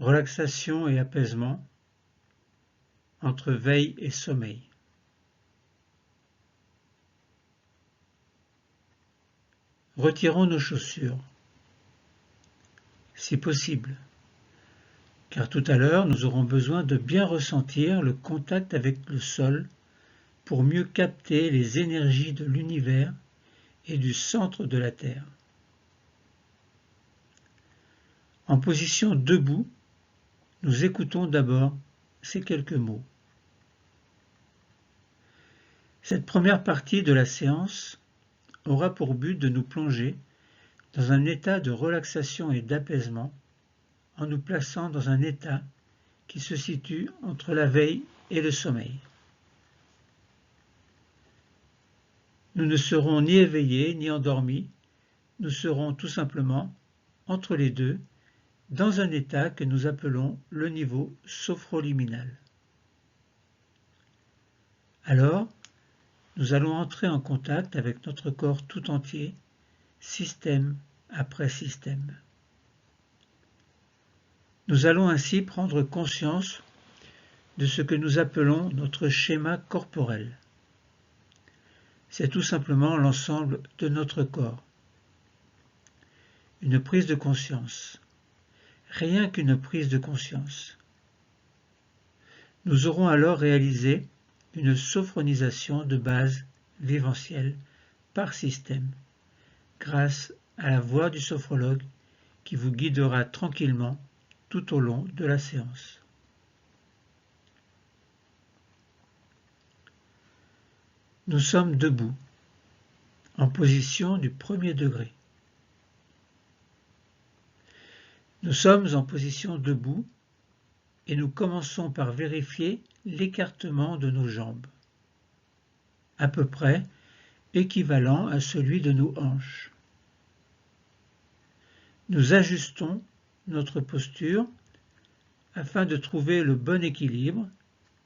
Relaxation et apaisement entre veille et sommeil. Retirons nos chaussures, si possible, car tout à l'heure nous aurons besoin de bien ressentir le contact avec le sol pour mieux capter les énergies de l'univers et du centre de la Terre. En position debout, nous écoutons d'abord ces quelques mots. Cette première partie de la séance aura pour but de nous plonger dans un état de relaxation et d'apaisement en nous plaçant dans un état qui se situe entre la veille et le sommeil. Nous ne serons ni éveillés ni endormis, nous serons tout simplement entre les deux dans un état que nous appelons le niveau sophroliminal. Alors, nous allons entrer en contact avec notre corps tout entier, système après système. Nous allons ainsi prendre conscience de ce que nous appelons notre schéma corporel. C'est tout simplement l'ensemble de notre corps. Une prise de conscience. Rien qu'une prise de conscience. Nous aurons alors réalisé une sophronisation de base vivencielle par système, grâce à la voix du sophrologue qui vous guidera tranquillement tout au long de la séance. Nous sommes debout, en position du premier degré. Nous sommes en position debout et nous commençons par vérifier l'écartement de nos jambes, à peu près équivalent à celui de nos hanches. Nous ajustons notre posture afin de trouver le bon équilibre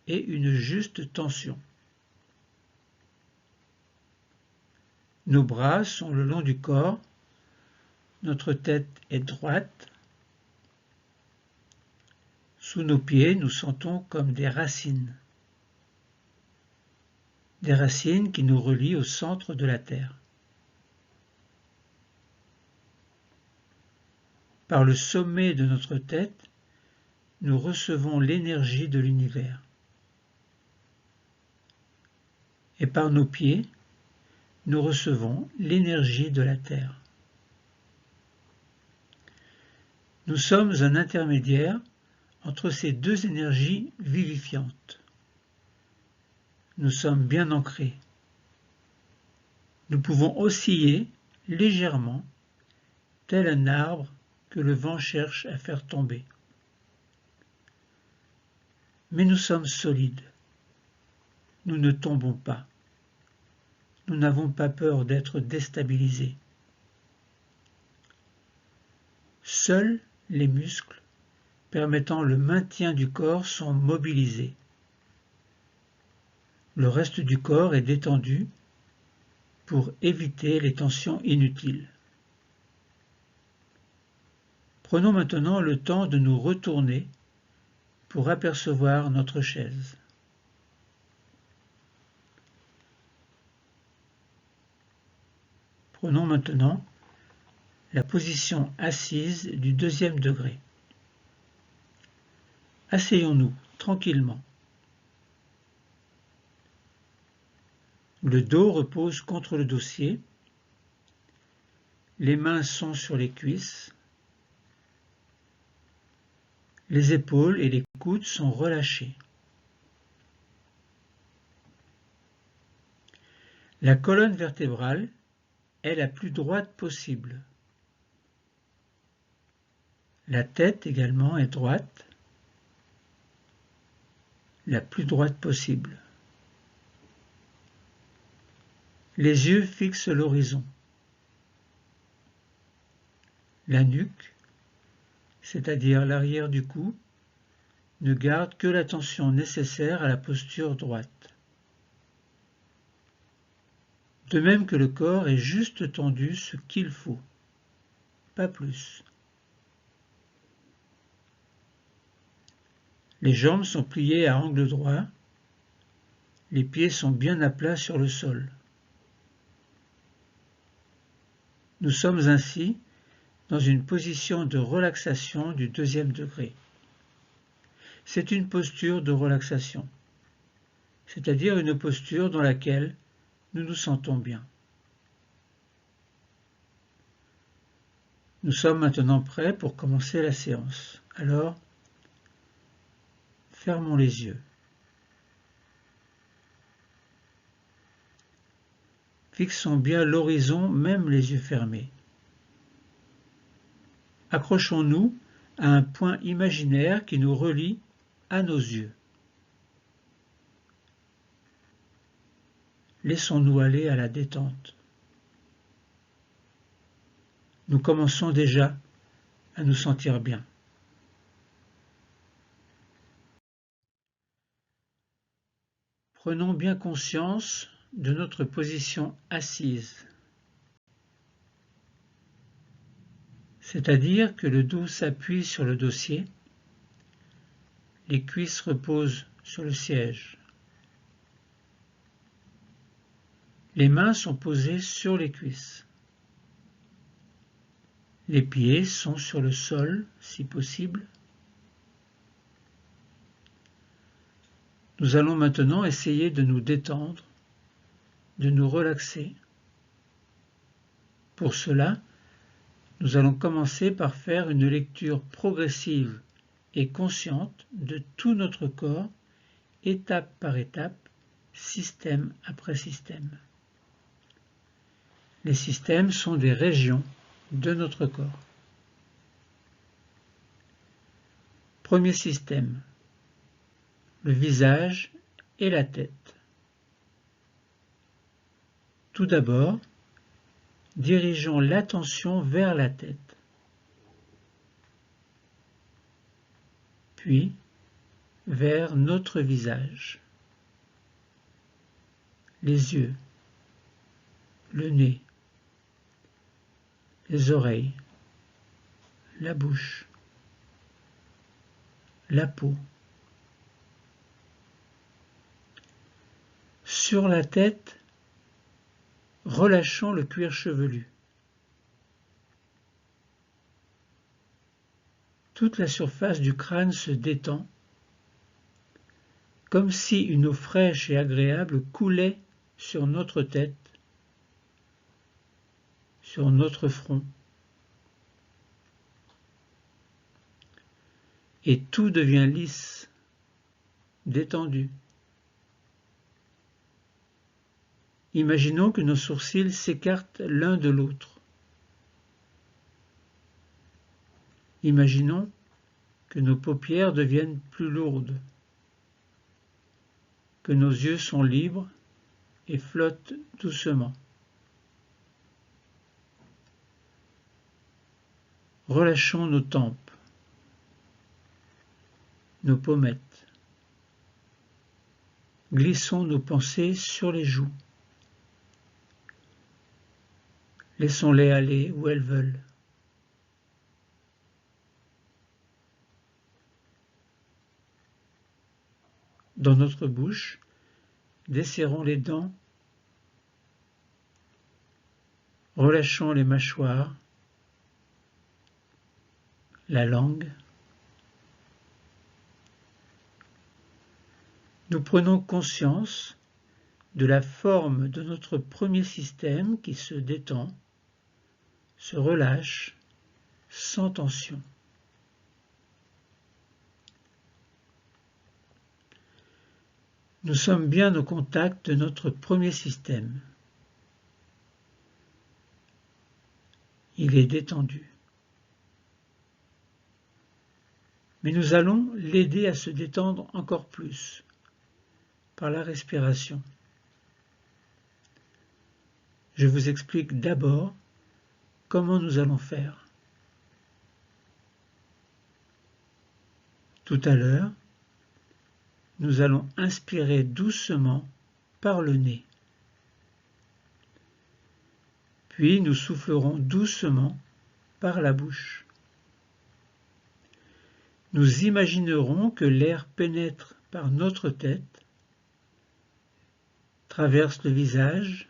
et une juste tension. Nos bras sont le long du corps, notre tête est droite. Sous nos pieds, nous sentons comme des racines qui nous relient au centre de la Terre. Par le sommet de notre tête, nous recevons l'énergie de l'univers. Et par nos pieds, nous recevons l'énergie de la Terre. Nous sommes un intermédiaire entre ces deux énergies vivifiantes. Nous sommes bien ancrés. Nous pouvons osciller légèrement, tel un arbre que le vent cherche à faire tomber. Mais nous sommes solides. Nous ne tombons pas. Nous n'avons pas peur d'être déstabilisés. Seuls les muscles permettant le maintien du corps sont mobilisés. Le reste du corps est détendu pour éviter les tensions inutiles. Prenons maintenant le temps de nous retourner pour apercevoir notre chaise. Prenons maintenant la position assise du deuxième degré. Asseyons-nous tranquillement. Le dos repose contre le dossier. Les mains sont sur les cuisses. Les épaules et les coudes sont relâchés. La colonne vertébrale est la plus droite possible. La tête également est droite, la plus droite possible. Les yeux fixent l'horizon. La nuque, c'est-à-dire l'arrière du cou, ne garde que la tension nécessaire à la posture droite. De même que le corps est juste tendu ce qu'il faut, pas plus. Les jambes sont pliées à angle droit. Les pieds sont bien à plat sur le sol. Nous sommes ainsi dans une position de relaxation du deuxième degré. C'est une posture de relaxation, c'est-à-dire une posture dans laquelle nous nous sentons bien. Nous sommes maintenant prêts pour commencer la séance. Alors, fermons les yeux. Fixons bien l'horizon, même les yeux fermés. Accrochons-nous à un point imaginaire qui nous relie à nos yeux. Laissons-nous aller à la détente. Nous commençons déjà à nous sentir bien. Prenons bien conscience de notre position assise, c'est-à-dire que le dos s'appuie sur le dossier, les cuisses reposent sur le siège. Les mains sont posées sur les cuisses. Les pieds sont sur le sol, si possible. Nous allons maintenant essayer de nous détendre, de nous relaxer. Pour cela, nous allons commencer par faire une lecture progressive et consciente de tout notre corps, étape par étape, système après système. Les systèmes sont des régions de notre corps. Premier système, le visage et la tête. Tout d'abord, dirigeons l'attention vers la tête. Puis, vers notre visage. Les yeux, le nez, les oreilles, la bouche, la peau. Sur la tête, relâchons le cuir chevelu. Toute la surface du crâne se détend, comme si une eau fraîche et agréable coulait sur notre tête, sur notre front. Et tout devient lisse, détendu. Imaginons que nos sourcils s'écartent l'un de l'autre. Imaginons que nos paupières deviennent plus lourdes, que nos yeux sont libres et flottent doucement. Relâchons nos tempes, nos pommettes. Glissons nos pensées sur les joues. Laissons-les aller où elles veulent. Dans notre bouche, desserrons les dents, relâchons les mâchoires, la langue. Nous prenons conscience de la forme de notre premier système qui se détend, se relâche, sans tension. Nous sommes bien au contact de notre premier système. Il est détendu. Mais nous allons l'aider à se détendre encore plus par la respiration. Je vous explique d'abord comment nous allons faire. Tout à l'heure, nous allons inspirer doucement par le nez. Puis nous soufflerons doucement par la bouche. nous imaginerons que l'air pénètre par notre tête, traverse le visage.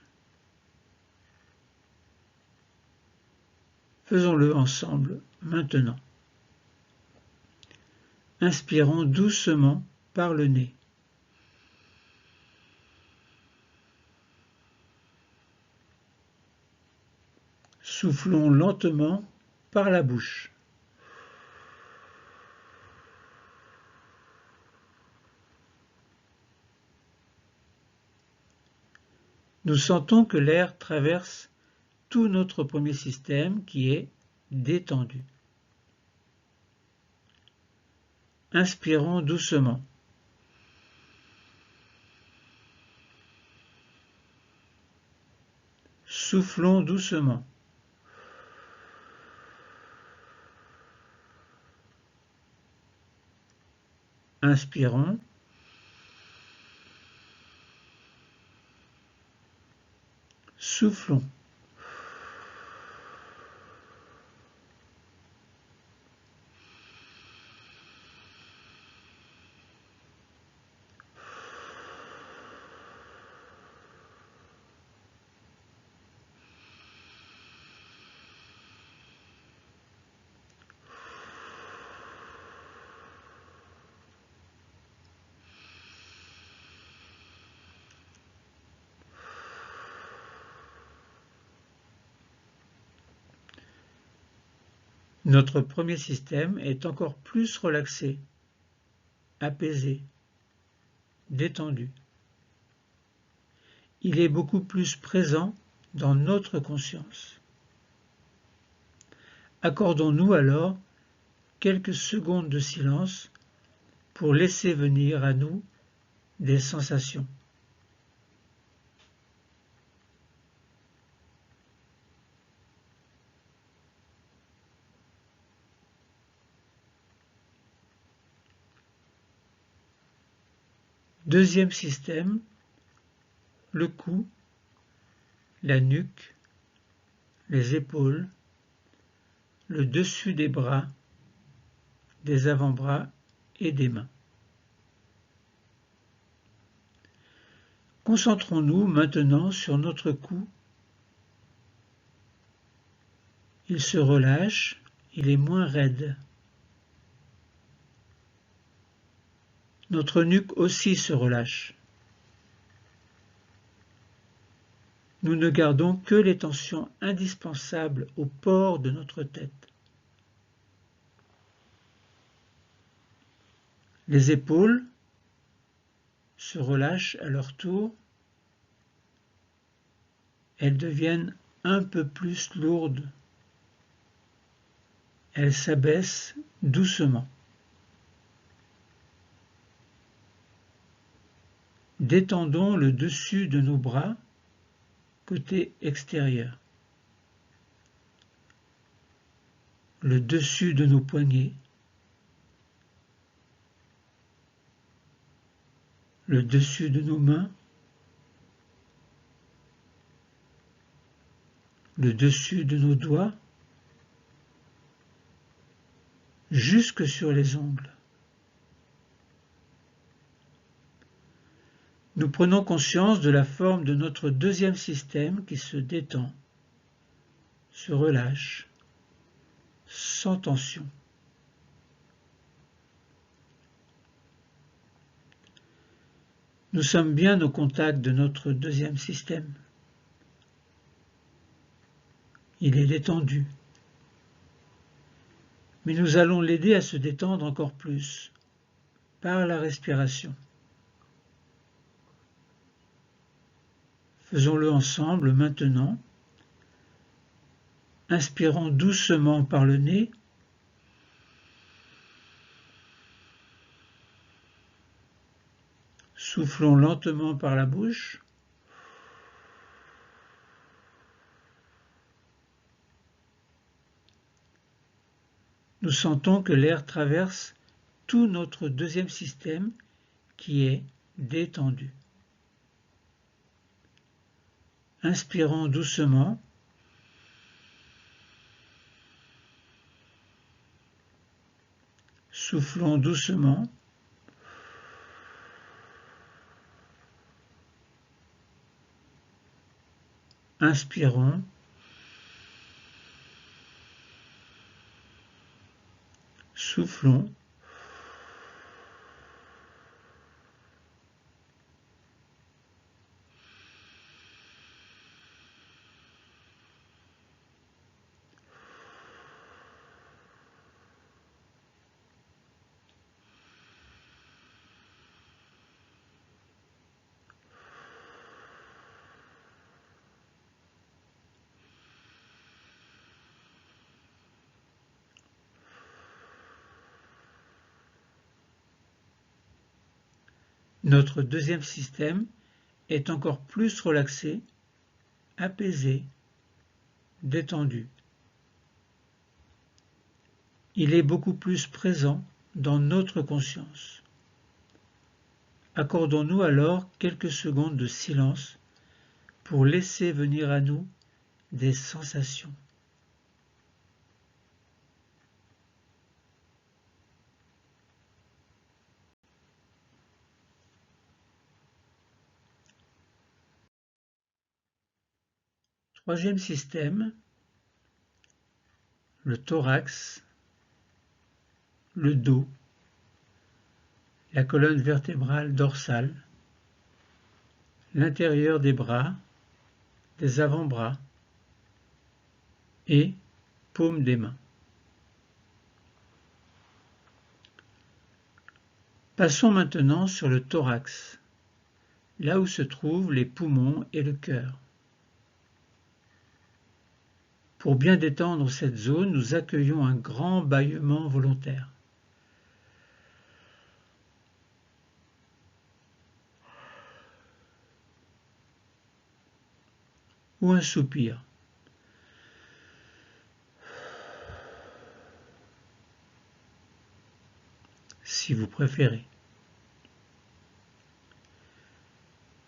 Faisons-le ensemble maintenant. Inspirons doucement par le nez. Soufflons lentement par la bouche. Nous sentons que l'air traverse tout notre premier système qui est détendu. Inspirons doucement. Soufflons doucement. Inspirons. Soufflons. Notre premier système est encore plus relaxé, apaisé, détendu. Il est beaucoup plus présent dans notre conscience. Accordons-nous alors quelques secondes de silence pour laisser venir à nous des sensations. Deuxième système, le cou, la nuque, les épaules, le dessus des bras, des avant-bras et des mains. Concentrons-nous maintenant sur notre cou. Il se relâche, il est moins raide. Notre nuque aussi se relâche. Nous ne gardons que les tensions indispensables au port de notre tête. Les épaules se relâchent à leur tour. Elles deviennent un peu plus lourdes. Elles s'abaissent doucement. Détendons le dessus de nos bras, côté extérieur. Le dessus de nos poignets. Le dessus de nos mains. Le dessus de nos doigts. Jusque sur les ongles. Nous prenons conscience de la forme de notre deuxième système qui se détend, se relâche, sans tension. Nous sommes bien au contact de notre deuxième système. Il est détendu. Mais nous allons l'aider à se détendre encore plus, par la respiration. Faisons-le ensemble maintenant. Inspirons doucement par le nez. Soufflons lentement par la bouche. Nous sentons que l'air traverse tout notre deuxième système qui est détendu. Inspirons doucement. Soufflons doucement. Inspirons. Soufflons. Notre deuxième système est encore plus relaxé, apaisé, détendu. Il est beaucoup plus présent dans notre conscience. Accordons-nous alors quelques secondes de silence pour laisser venir à nous des sensations. Troisième système, le thorax, le dos, la colonne vertébrale dorsale, l'intérieur des bras, des avant-bras et paume des mains. Passons maintenant sur le thorax, là où se trouvent les poumons et le cœur. Pour bien détendre cette zone, nous accueillons un grand bâillement volontaire. Ou un soupir. Si vous préférez.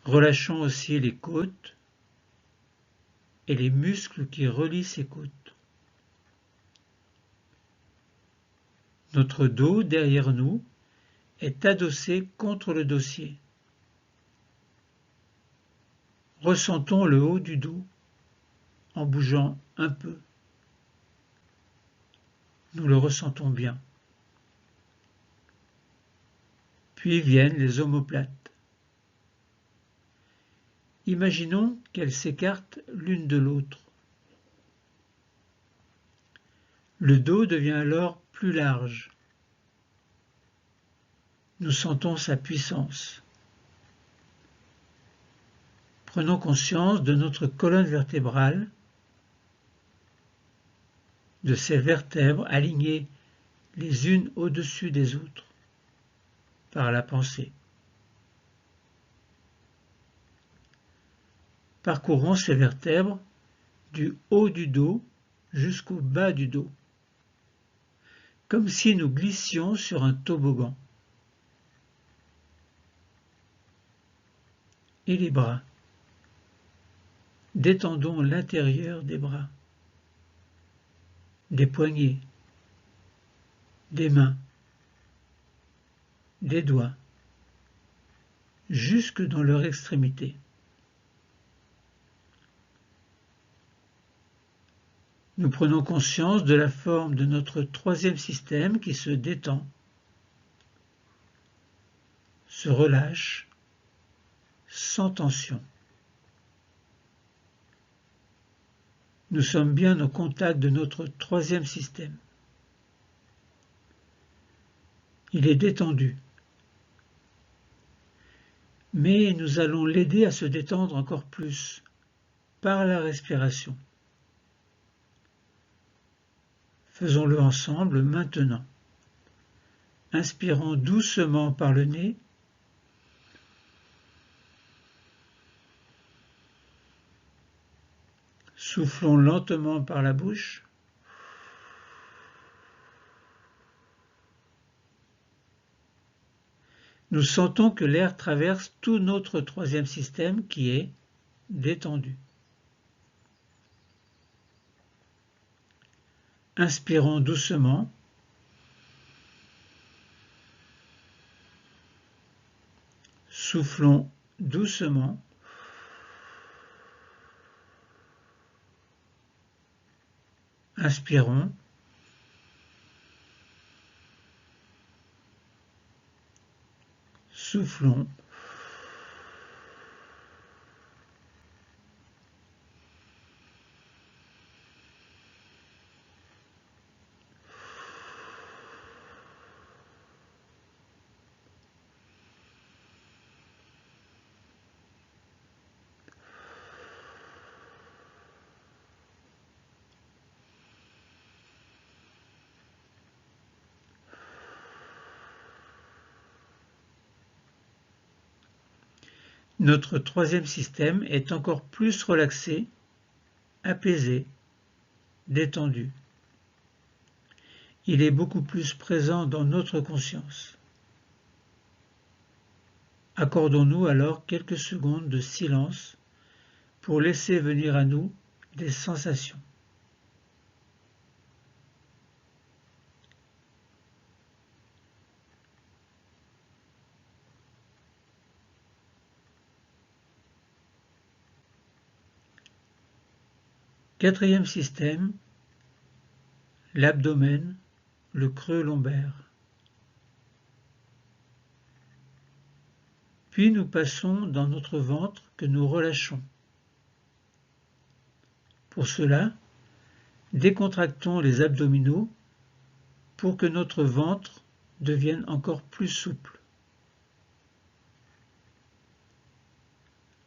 Relâchons aussi les côtes et les muscles qui relient ces côtes. Notre dos, derrière nous, est adossé contre le dossier. Ressentons le haut du dos en bougeant un peu. Nous le ressentons bien. Puis viennent les omoplates. Imaginons qu'elles s'écartent l'une de l'autre. Le dos devient alors plus large. Nous sentons sa puissance. Prenons conscience de notre colonne vertébrale, de ces vertèbres alignées les unes au-dessus des autres par la pensée. Parcourons ces vertèbres du haut du dos jusqu'au bas du dos, comme si nous glissions sur un toboggan. Et les bras. Détendons l'intérieur des bras, des poignets, des mains, des doigts, jusque dans leur extrémité. Nous prenons conscience de la forme de notre troisième système qui se détend, se relâche, sans tension. Nous sommes bien au contact de notre troisième système. Il est détendu. Mais nous allons l'aider à se détendre encore plus par la respiration. Faisons-le ensemble maintenant. Inspirons doucement par le nez. Soufflons lentement par la bouche. Nous sentons que l'air traverse tout notre troisième système qui est détendu. Inspirons doucement. Soufflons doucement. Inspirons. Soufflons. Notre troisième système est encore plus relaxé, apaisé, détendu. Il est beaucoup plus présent dans notre conscience. Accordons-nous alors quelques secondes de silence pour laisser venir à nous des sensations. Quatrième système, l'abdomen, le creux lombaire. Puis nous passons dans notre ventre que nous relâchons. Pour cela, décontractons les abdominaux pour que notre ventre devienne encore plus souple.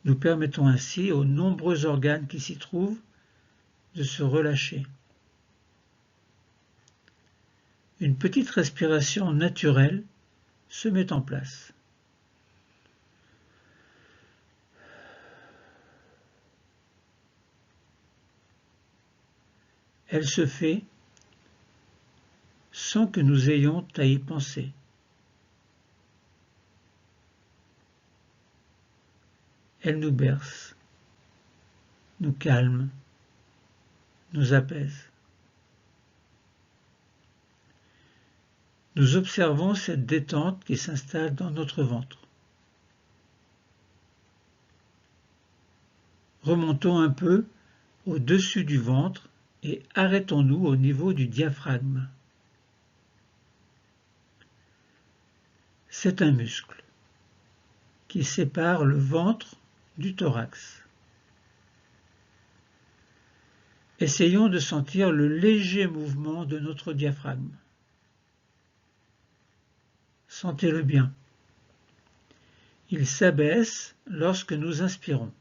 Nous permettons ainsi aux nombreux organes qui s'y trouvent de se relâcher. Une petite respiration naturelle se met en place. Elle se fait sans que nous ayons à y penser. Elle nous berce, nous calme, nous apaise. Nous observons cette détente qui s'installe dans notre ventre. Remontons un peu au-dessus du ventre et arrêtons-nous au niveau du diaphragme. C'est un muscle qui sépare le ventre du thorax. Essayons de sentir le léger mouvement de notre diaphragme. Sentez-le bien. Il s'abaisse lorsque nous inspirons.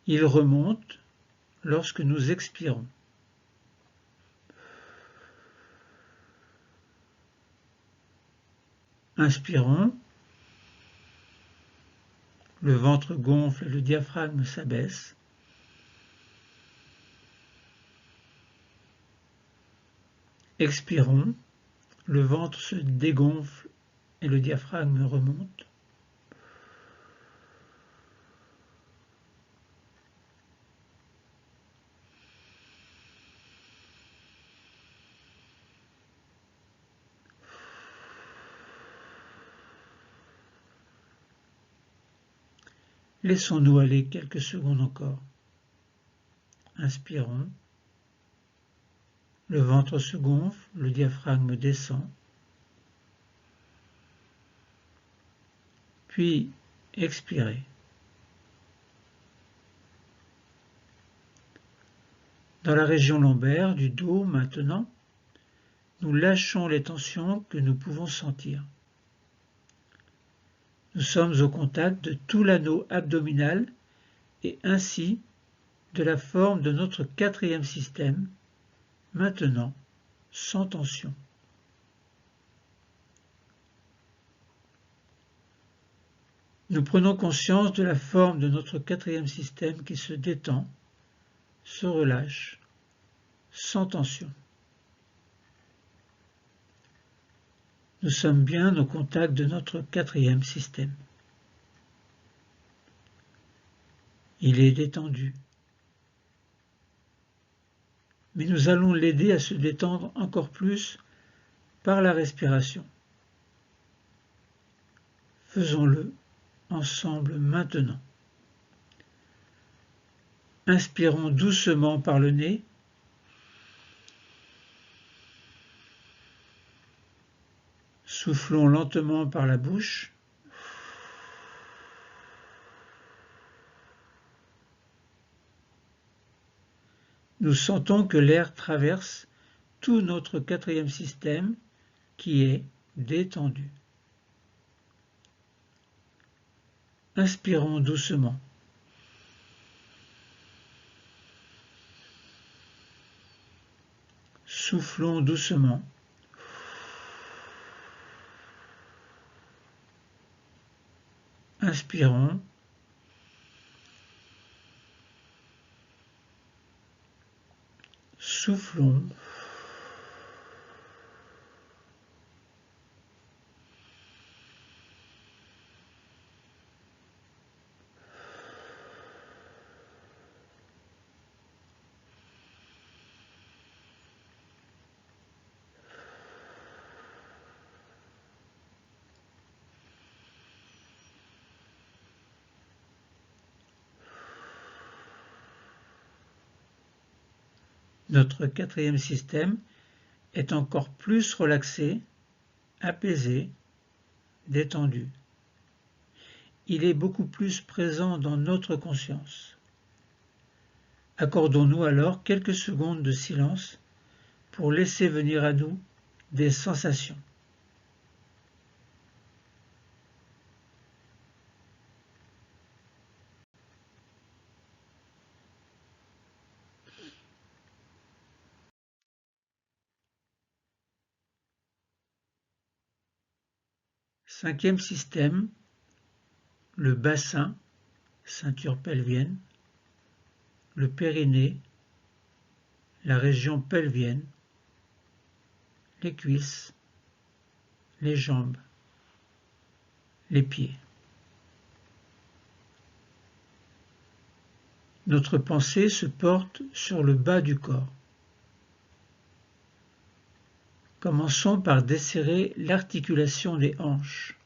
Il remonte lorsque nous expirons. Inspirons. Le ventre gonfle et le diaphragme s'abaisse. Expirons. Le ventre se dégonfle et le diaphragme remonte. Laissons-nous aller quelques secondes encore. Inspirons. Le ventre se gonfle, le diaphragme descend. Puis expirez. Dans la région lombaire du dos maintenant, nous lâchons les tensions que nous pouvons sentir. Nous sommes au contact de tout l'anneau abdominal et ainsi de la forme de notre quatrième système, maintenant sans tension. Nous prenons conscience de la forme de notre quatrième système qui se détend, se relâche, sans tension. Nous sommes bien au contact de notre quatrième système. Il est détendu. mais nous allons l'aider à se détendre encore plus par la respiration. Faisons-le ensemble maintenant. Inspirons doucement par le nez. Soufflons lentement par la bouche. Nous sentons que l'air traverse tout notre quatrième système qui est détendu. Inspirons doucement. Soufflons doucement. Inspirons. Soufflons. Notre quatrième système est encore plus relaxé, apaisé, détendu. Il est beaucoup plus présent dans notre conscience. Accordons-nous alors quelques secondes de silence pour laisser venir à nous des sensations. Cinquième système, le bassin, ceinture pelvienne, le périnée, la région pelvienne, les cuisses, les jambes, les pieds. Notre pensée se porte sur le bas du corps. Commençons par desserrer l'articulation des hanches.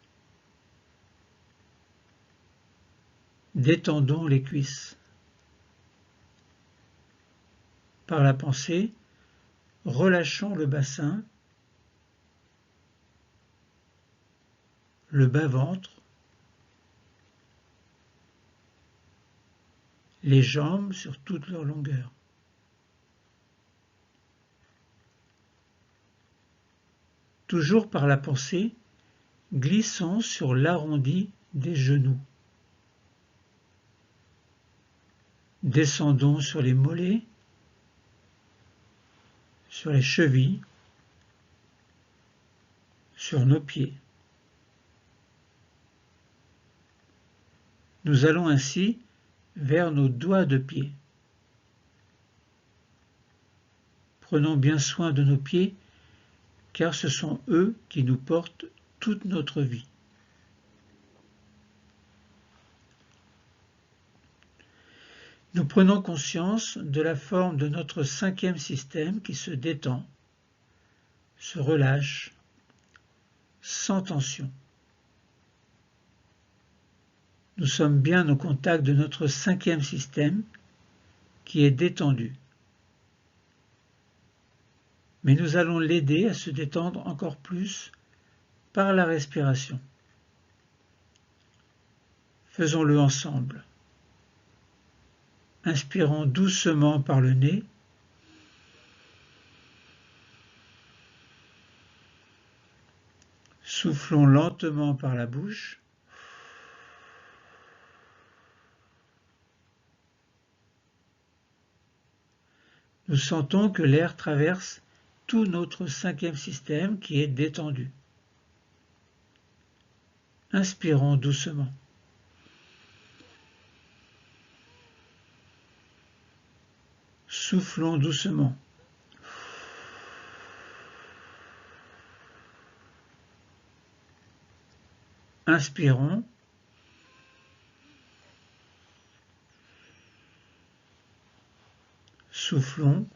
Détendons les cuisses. Par la pensée, relâchons le bassin, le bas-ventre, les jambes sur toute leur longueur. Toujours par la pensée, glissons sur l'arrondi des genoux. Descendons sur les mollets, sur les chevilles, sur nos pieds. Nous allons ainsi vers nos doigts de pied. Prenons bien soin de nos pieds, car ce sont eux qui nous portent toute notre vie. Nous prenons conscience de la forme de notre cinquième système qui se détend, se relâche, sans tension. Nous sommes bien au contact de notre cinquième système qui est détendu. Mais nous allons l'aider à se détendre encore plus par la respiration. Faisons-le ensemble. Inspirons doucement par le nez. Soufflons lentement par la bouche. Nous sentons que l'air traverse tout notre cinquième système qui est détendu. Inspirons doucement. Soufflons doucement. Inspirons. Soufflons.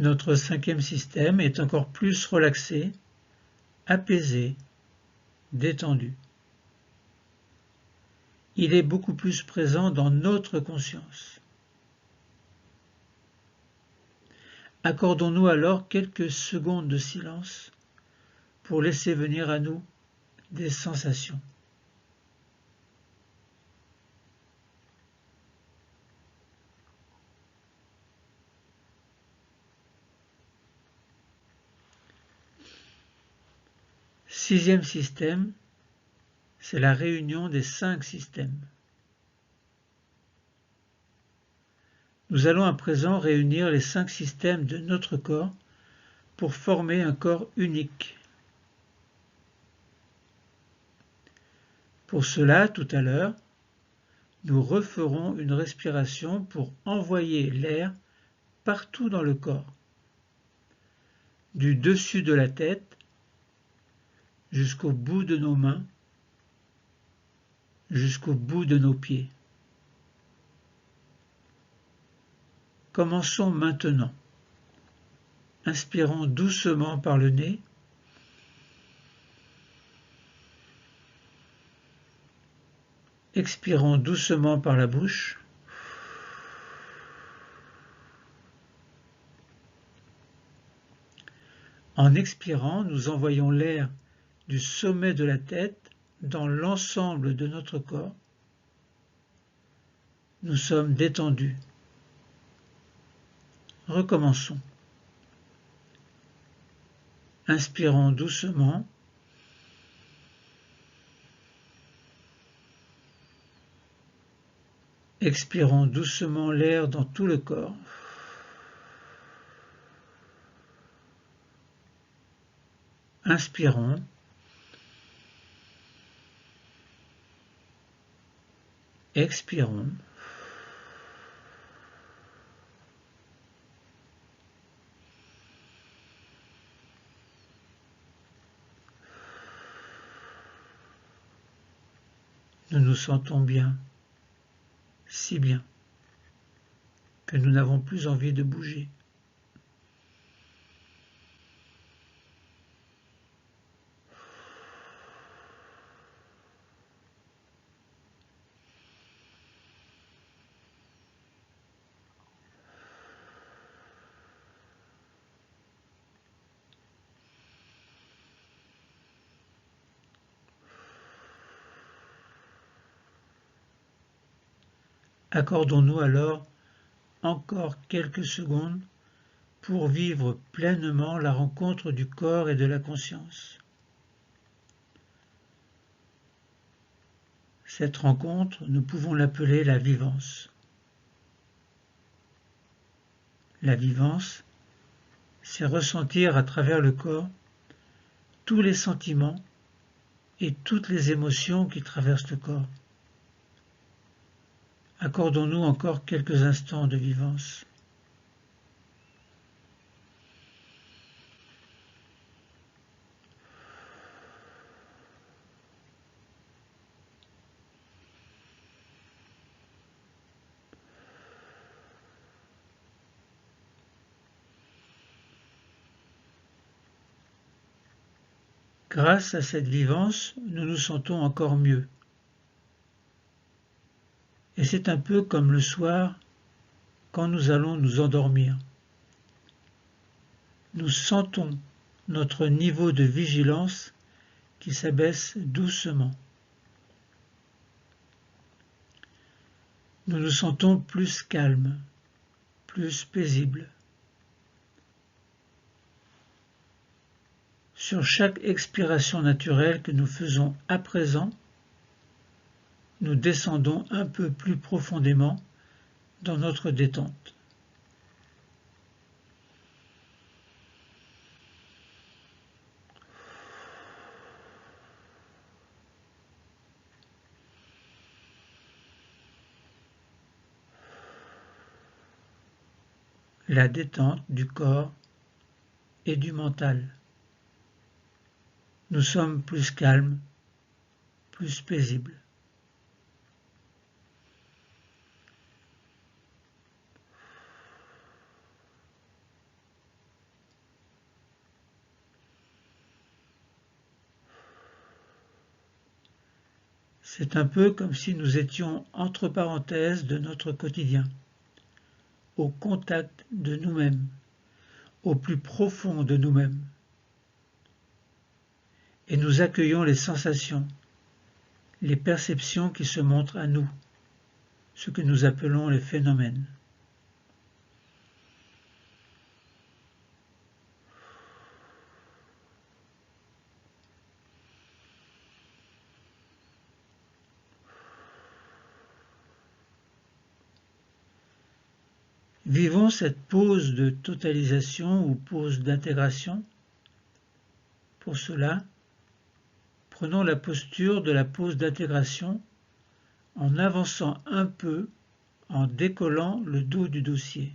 Notre cinquième système est encore plus relaxé, apaisé, détendu. Il est beaucoup plus présent dans notre conscience. Accordons-nous alors quelques secondes de silence pour laisser venir à nous des sensations. Sixième système, c'est la réunion des 5 systèmes. Nous allons à présent réunir les 5 systèmes de notre corps pour former un corps unique. Pour cela, tout à l'heure, nous referons une respiration pour envoyer l'air partout dans le corps, du dessus de la tête jusqu'au bout de nos mains, jusqu'au bout de nos pieds. Commençons maintenant. Inspirons doucement par le nez. Expirons doucement par la bouche. En expirant, nous envoyons l'air du sommet de la tête dans l'ensemble de notre corps. Nous sommes détendus. Recommençons. Inspirons doucement. Expirons doucement l'air dans tout le corps. Inspirons. Expirons. Nous nous sentons bien, si bien, que nous n'avons plus envie de bouger. Accordons-nous alors encore quelques secondes pour vivre pleinement la rencontre du corps et de la conscience. Cette rencontre, nous pouvons l'appeler la vivance. La vivance, c'est ressentir à travers le corps tous les sentiments et toutes les émotions qui traversent le corps. Accordons-nous encore quelques instants de vivance. Grâce à cette vivance, nous nous sentons encore mieux. Et c'est un peu comme le soir, quand nous allons nous endormir. Nous sentons notre niveau de vigilance qui s'abaisse doucement. Nous nous sentons plus calmes, plus paisibles. Sur chaque expiration naturelle que nous faisons à présent, nous descendons un peu plus profondément dans notre détente. La détente du corps et du mental. Nous sommes plus calmes, plus paisibles. C'est un peu comme si nous étions entre parenthèses de notre quotidien, au contact de nous-mêmes, au plus profond de nous-mêmes. Et nous accueillons les sensations, les perceptions qui se montrent à nous, ce que nous appelons les phénomènes. Vivons cette pause de totalisation ou pause d'intégration. Pour cela, prenons la posture de la pause d'intégration en avançant un peu, en décollant le dos du dossier.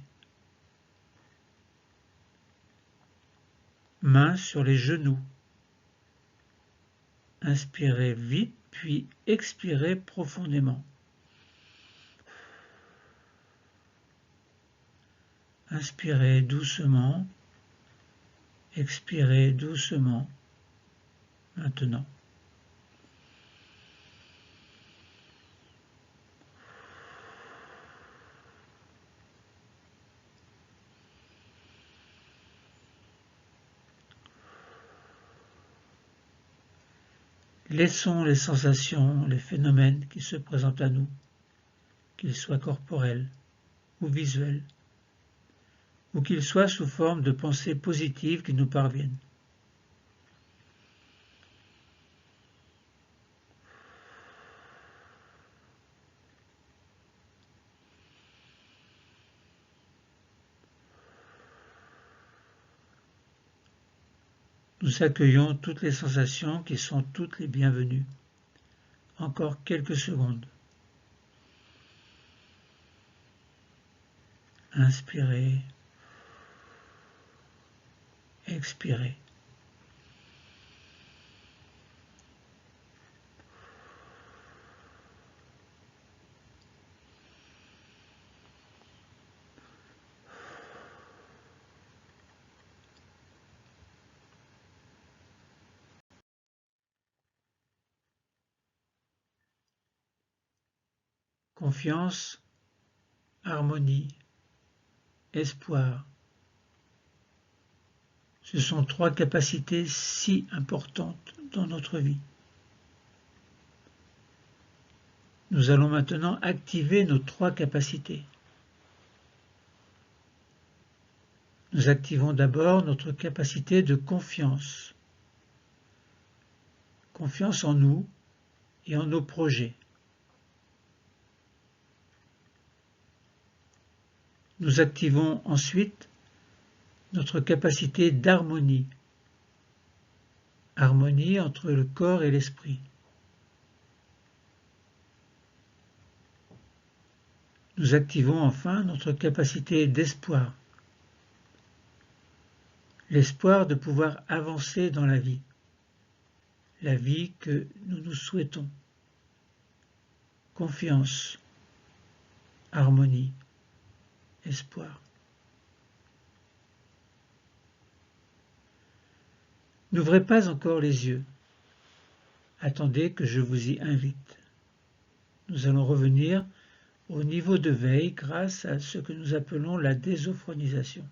Mains sur les genoux. Inspirez vite, puis expirez profondément. Inspirez doucement, expirez doucement, maintenant. Laissons les sensations, les phénomènes qui se présentent à nous, qu'ils soient corporels ou visuels, ou qu'ils soient sous forme de pensées positives qui nous parviennent. Nous accueillons toutes les sensations qui sont toutes les bienvenues. Encore quelques secondes. Inspirez, expirez. Confiance, harmonie, espoir. Ce sont trois capacités si importantes dans notre vie. Nous allons maintenant activer nos trois capacités. Nous activons d'abord notre capacité de confiance. Confiance en nous et en nos projets. Nous activons ensuite notre capacité d'harmonie. Harmonie entre le corps et l'esprit. Nous activons enfin notre capacité d'espoir. L'espoir de pouvoir avancer dans la vie que nous nous souhaitons. Confiance, harmonie, espoir. N'ouvrez pas encore les yeux. Attendez que je vous y invite. Nous allons revenir au niveau de veille grâce à ce que nous appelons la désophronisation.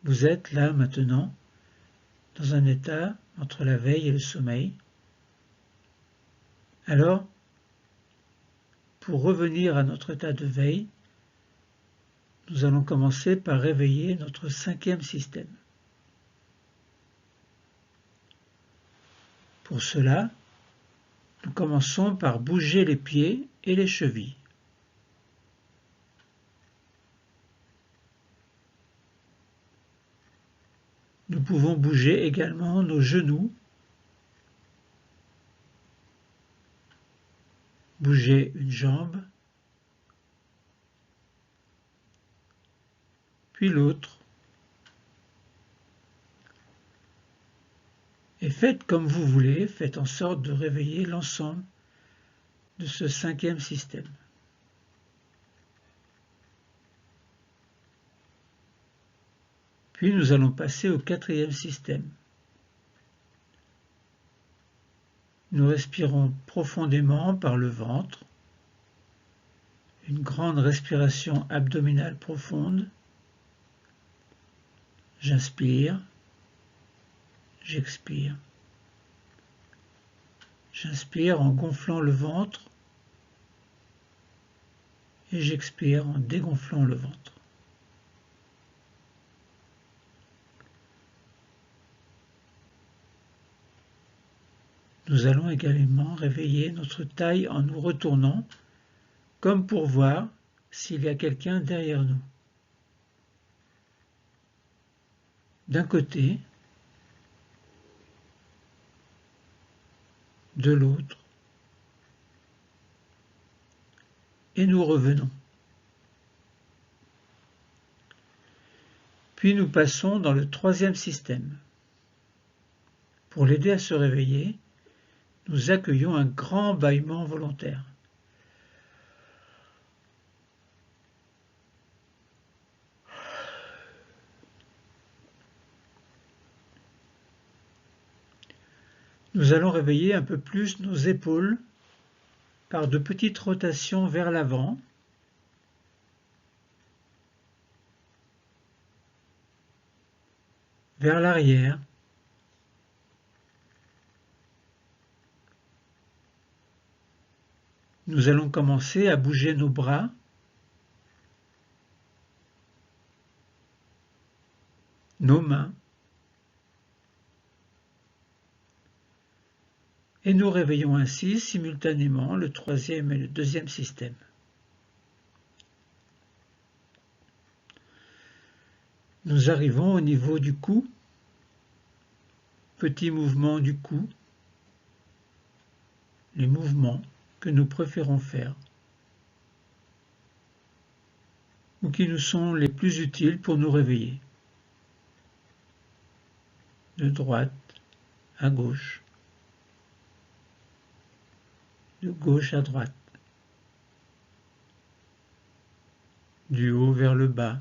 Vous êtes là maintenant, dans un état entre la veille et le sommeil. Alors, pour revenir à notre état de veille, nous allons commencer par réveiller notre cinquième système. Pour cela, nous commençons par bouger les pieds et les chevilles. Nous pouvons bouger également nos genoux, bouger une jambe, puis l'autre. Et faites comme vous voulez, faites en sorte de réveiller l'ensemble de ce cinquième système. Puis nous allons passer au quatrième système. Nous respirons profondément par le ventre, une grande respiration abdominale profonde. J'inspire, j'expire. J'inspire en gonflant le ventre et j'expire en dégonflant le ventre. Nous allons également réveiller notre taille en nous retournant, comme pour voir s'il y a quelqu'un derrière nous. D'un côté, de l'autre, et nous revenons. Puis nous passons dans le troisième système. Pour l'aider à se réveiller, nous accueillons un grand bâillement volontaire. Nous allons réveiller un peu plus nos épaules par de petites rotations vers l'avant, vers l'arrière, nous allons commencer à bouger nos bras, nos mains, et nous réveillons ainsi simultanément le troisième et le deuxième système. Nous arrivons au niveau du cou, petit mouvement du cou, les mouvements que nous préférons faire ou qui nous sont les plus utiles pour nous réveiller. De droite à gauche, de gauche à droite, du haut vers le bas,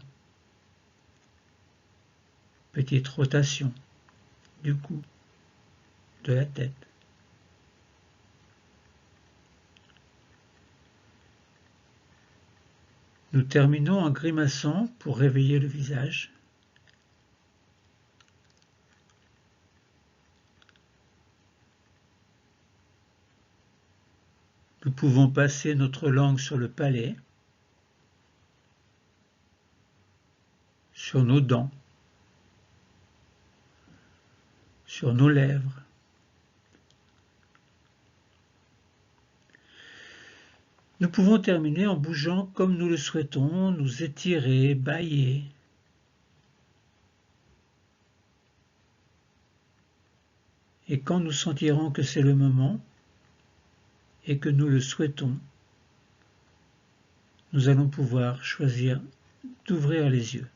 petite rotation du cou, de la tête. Nous terminons en grimaçant pour réveiller le visage. Nous pouvons passer notre langue sur le palais, sur nos dents, sur nos lèvres. Nous pouvons terminer en bougeant comme nous le souhaitons, nous étirer, bâiller. Et quand nous sentirons que c'est le moment et que nous le souhaitons, nous allons pouvoir choisir d'ouvrir les yeux.